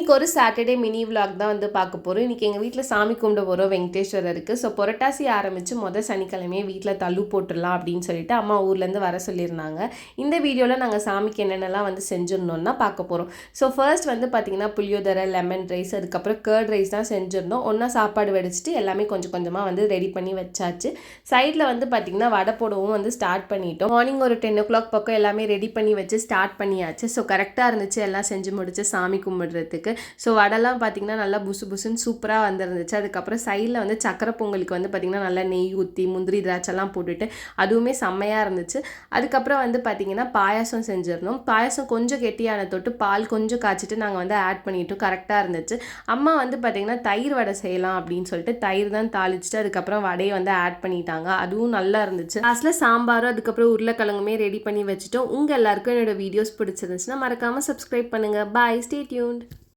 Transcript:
இன்றைக்கி ஒரு Saturday mini vlog தான் வந்து பார்க்க போகிறோம். இன்றைக்கி எங்கள் வீட்டில் சாமி கும்பிட போகிறோம் வெங்கடேஸ்வரருக்கு. ஸோ புரட்டாசி ஆரம்பித்து சனிக்கிழமையே வீட்டில் தள்ளு போட்டுடலாம் அப்படின்னு சொல்லிட்டு அம்மா ஊர்லேருந்து வர சொல்லியிருந்தாங்க. இந்த வீடியோவில் நாங்கள் சாமிக்கு என்னென்னலாம் வந்து செஞ்சிருந்தோம்னா பார்க்க போகிறோம். ஸோ ஃபர்ஸ்ட் வந்து பார்த்திங்கன்னா புளியோதரை, லெமன் ரைஸ், அதுக்கப்புறம் கர்ட் ரைஸ் தான் செஞ்சுருந்தோம். ஒன்றா சாப்பாடு வடிச்சிட்டு எல்லாமே கொஞ்சம் கொஞ்சமாக வந்து ரெடி பண்ணி வச்சாச்சு. சைடில் வந்து பார்த்திங்கன்னா வடை போடவும் வந்து ஸ்டார்ட் பண்ணிட்டோம். மார்னிங் ஒரு 10 o'clock பக்கம் எல்லாமே ரெடி பண்ணி வச்சு ஸ்டார்ட் பண்ணியாச்சு. ஸோ கரெக்டாக இருந்துச்சு எல்லாம் செஞ்சு முடிச்சு சாமி கும்பிடுறது. ஸோ வடெல்லாம் பார்த்திங்கன்னா நல்லா புசு புசுன்னு சூப்பராக வந்துருந்துச்சு. அதுக்கப்புறம் சைடில் வந்து சக்கரை பொங்கலுக்கு வந்து பார்த்திங்கன்னா நல்லா நெய் ஊற்றி முந்திரி திராட்சைலாம் போட்டுட்டு அதுவுமே செம்மையாக இருந்துச்சு. அதுக்கப்புறம் வந்து பார்த்திங்கன்னா பாயாசம் செஞ்சிருந்தோம். பாயாசம் கொஞ்சம் கெட்டியான தொட்டு பால் கொஞ்சம் காய்ச்சிட்டு நாங்கள் வந்து ஆட் பண்ணிட்டோம். கரெக்டாக இருந்துச்சு. அம்மா வந்து பார்த்திங்கன்னா தயிர் வடை செய்யலாம் அப்படின்னு சொல்லிட்டு தயிர் தான் தாளிச்சிட்டு அதுக்கப்புறம் வடையை வந்து ஆட் பண்ணிட்டாங்க. அதுவும் நல்லா இருந்துச்சு. லாஸ்ட்டில் சாம்பாரும் அதுக்கப்புறம் உருளைக்கிழங்குமே ரெடி பண்ணி வச்சுட்டோம். உங்கள் எல்லாருக்கும் என்னோட வீடியோஸ் பிடிச்சிருந்துச்சுன்னா மறக்காமல் சப்ஸ்கிரைப் பண்ணுங்கள். பாய், ஸ்டே டியூன்ட்.